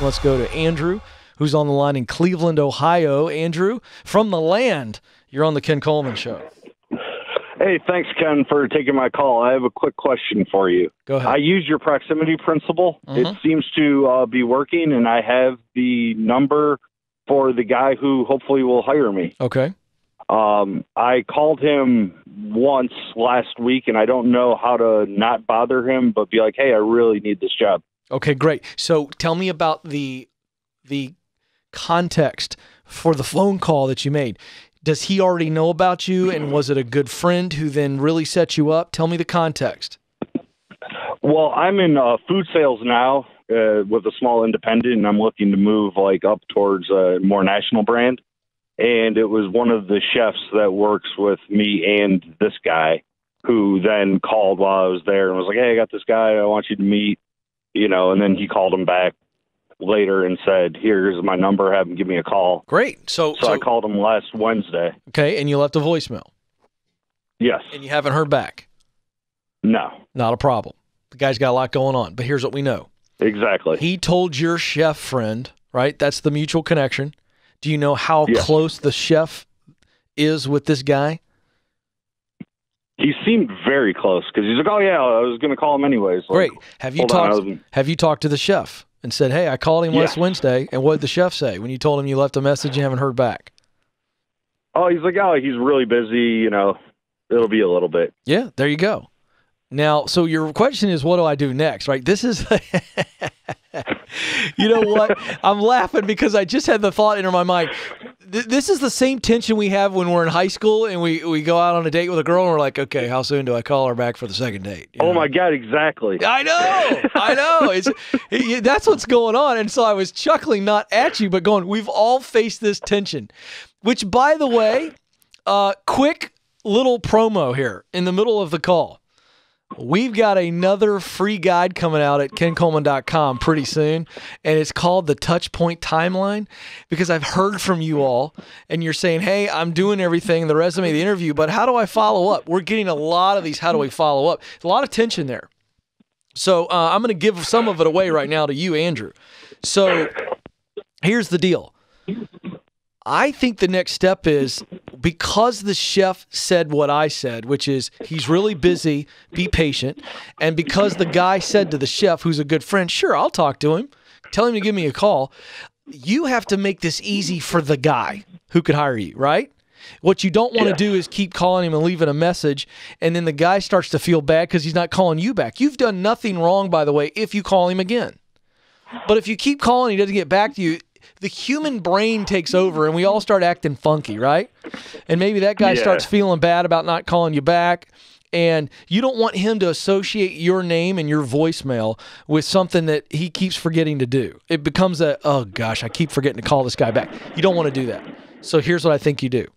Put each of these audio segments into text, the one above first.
Let's go to Andrew, who's on the line in Cleveland, Ohio. Andrew, from the land, you're on the Ken Coleman Show. Hey, thanks, Ken, for taking my call. I have a quick question for you. Go ahead. I use your proximity principle. It seems to be working, and I have the number for the guy who hopefully will hire me. Okay. I called him once last week, and I don't know how to not bother him, but be like, hey, I really need this job. Okay, great. So tell me about the context for the phone call that you made. Does he already know about you, and was it a good friend who then really set you up? Tell me the context. Well, I'm in food sales now with a small independent, and I'm looking to move up towards a more national brand. And it was one of the chefs that works with me and this guy who then called while I was there and was like, hey, I got this guy I want you to meet, and then he called him back later and said, here's my number, have him give me a call. Great. So I called him last Wednesday. Okay, and you left a voicemail. Yes. And you haven't heard back. No. Not a problem. The guy's got a lot going on, but here's what we know. Exactly. He told your chef friend, right? That's the mutual connection. Do you know how close the chef is with this guy? He seemed very close because he's like, oh, yeah, I was going to call him anyways. Great. Have you talked to the chef and said, hey, I called him last Wednesday, and what did the chef say when you told him you left a message you haven't heard back? Oh, he's like, oh, he's really busy, it'll be a little bit. Yeah, there you go. Now, so your question is, what do I do next, right? This is, you know what? I'm laughing because I just had the thought enter my mind. This is the same tension we have when we're in high school and we go out on a date with a girl and we're like, okay, how soon do I call her back for the second date? You know? Oh, my God, exactly. I know. That's what's going on. And so I was chuckling, not at you, but going, we've all faced this tension, which, by the way, quick little promo here in the middle of the call. We've got another free guide coming out at kencoleman.com pretty soon, and it's called the Touchpoint Timeline, because I've heard from you all, and you're saying, hey, I'm doing everything, the resume, the interview, but how do I follow up? We're getting a lot of these, how do we follow up? A lot of tension there. So I'm going to give some of it away right now to you, Andrew. So here's the deal. I think the next step is, because the chef said what I said, which is he's really busy, be patient, and because the guy said to the chef, who's a good friend, sure, I'll talk to him, tell him to give me a call, you have to make this easy for the guy who could hire you, right? What you don't want to do is keep calling him and leaving a message, and then the guy starts to feel bad because he's not calling you back. You've done nothing wrong, by the way, if you call him again. But if you keep calling, he doesn't get back to you, the human brain takes over and we all start acting funky, right? And maybe that guy starts feeling bad about not calling you back, and you don't want him to associate your name and your voicemail with something that he keeps forgetting to do. It becomes oh gosh, I keep forgetting to call this guy back. You don't want to do that. So here's what I think you do.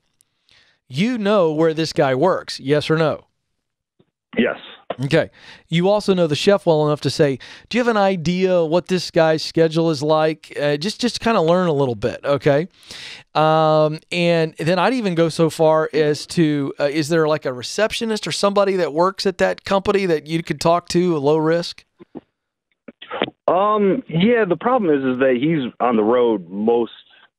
You know where this guy works, yes or no? Yes. Okay. You also know the chef well enough to say, do you have an idea what this guy's schedule is like? Just kind of learn a little bit, okay? And then I'd even go so far as to, is there like a receptionist or somebody that works at that company that you could talk to, a low risk? Yeah, the problem is that he's on the road most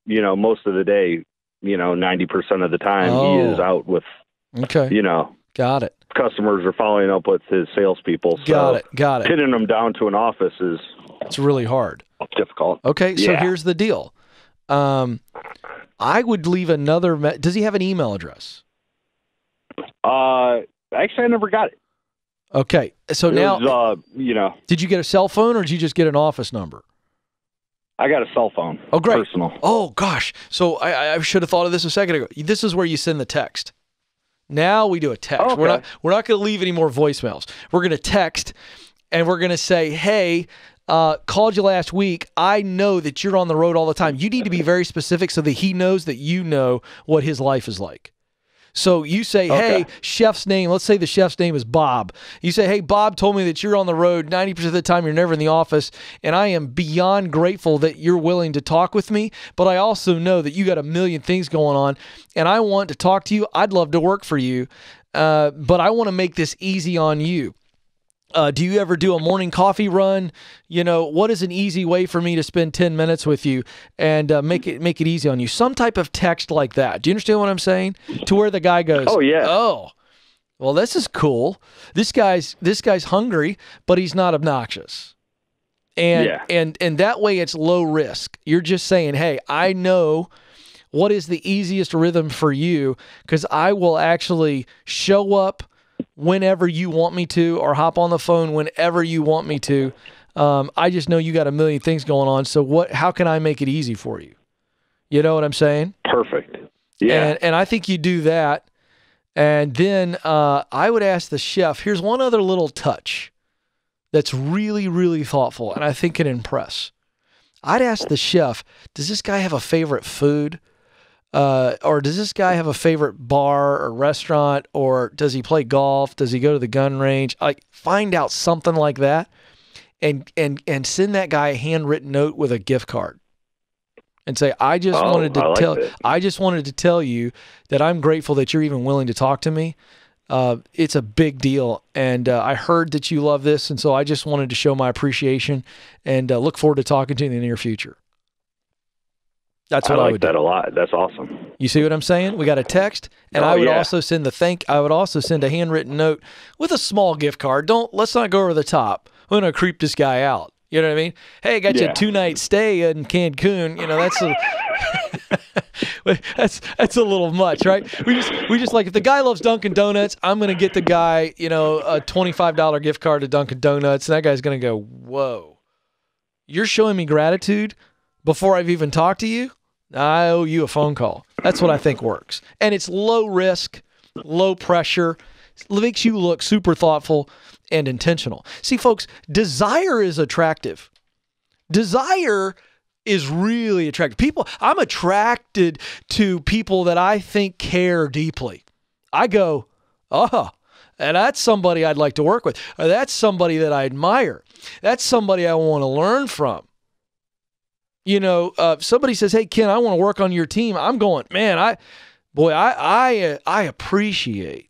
of the day, 90% of the time. He is out with, Got it. Customers are following up with his salespeople. So Got it. Pinning them down to an office it's really hard. Difficult. Okay, so here's the deal. I would leave another. Does he have an email address? Actually, I never got it. Okay, so now did you get a cell phone or did you just get an office number? I got a cell phone. Oh, great. Personal. Oh gosh. So I should have thought of this a second ago. This is where you send the text. Now we do a text. Okay. We're not going to leave any more voicemails. We're going to text, and we're going to say, hey, called you last week. I know that you're on the road all the time. You need to be very specific so that he knows that you know what his life is like. So you say, hey, chef's name, let's say the chef's name is Bob. You say, hey, Bob told me that you're on the road 90% of the time, you're never in the office, and I am beyond grateful that you're willing to talk with me, but I also know that you got a million things going on, and I want to talk to you. I'd love to work for you, but I want to make this easy on you. Do you ever do a morning coffee run? You know, what is an easy way for me to spend 10 minutes with you and make it easy on you? Some type of text like that. Do you understand what I'm saying? To where the guy goes, Oh, yeah. oh, well, this is cool. This guy's hungry, but he's not obnoxious. And that way it's low risk. You're just saying, hey, I know what is the easiest rhythm for you because I will actually show up whenever you want me to or hop on the phone whenever you want me to. I just know you got a million things going on. So how can I make it easy for you? You know what I'm saying? Perfect. Yeah. And I think you do that. And then I would ask the chef, here's one other little touch that's really, really thoughtful and I think can impress. I'd ask the chef, does this guy have a favorite food? Or does this guy have a favorite bar or restaurant? Or does he play golf? Does he go to the gun range? Like, find out something like that and send that guy a handwritten note with a gift card. And say, I just wanted to tell you that I'm grateful that you're even willing to talk to me. It's a big deal, and I heard that you love this, and so I just wanted to show my appreciation and look forward to talking to you in the near future. That's what I would do. I like that a lot. That's awesome. You see what I'm saying? We got a text, and I would also send I would also send a handwritten note with a small gift card. Let's not go over the top. I'm gonna creep this guy out. You know what I mean? Hey, I got you a 2-night stay in Cancun. You know, that's a little much, right? We just like, if the guy loves Dunkin' Donuts, I'm going to get the guy, you know, a $25 gift card to Dunkin' Donuts. And that guy's going to go, whoa, you're showing me gratitude before I've even talked to you? I owe you a phone call. That's what I think works. And it's low risk, low pressure. It makes you look super thoughtful and intentional. See, folks, desire is attractive. Desire is really attractive. I'm attracted to people that I think care deeply. I go, and that's somebody I'd like to work with. Or that's somebody that I admire. That's somebody I want to learn from. You know, if somebody says, hey, Ken, I want to work on your team. I'm going, man, I appreciate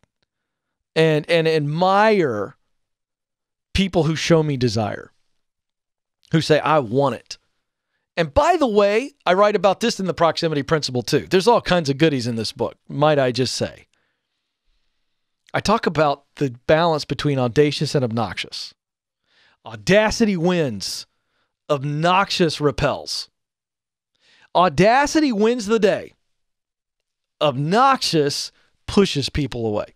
and admire people who show me desire, who say, I want it. And by the way, I write about this in the proximity principle too. There's all kinds of goodies in this book, might I just say. I talk about the balance between audacious and obnoxious. Audacity wins. Obnoxious repels. Audacity wins the day. Obnoxious pushes people away.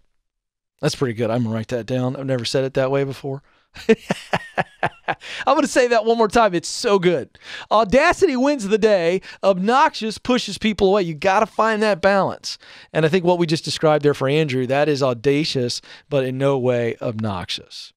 That's pretty good. I'm going to write that down. I've never said it that way before. I'm going to say that one more time. It's so good. Audacity wins the day. Obnoxious pushes people away. You got to find that balance. And I think what we just described there for Andrew, that is audacious, but in no way obnoxious.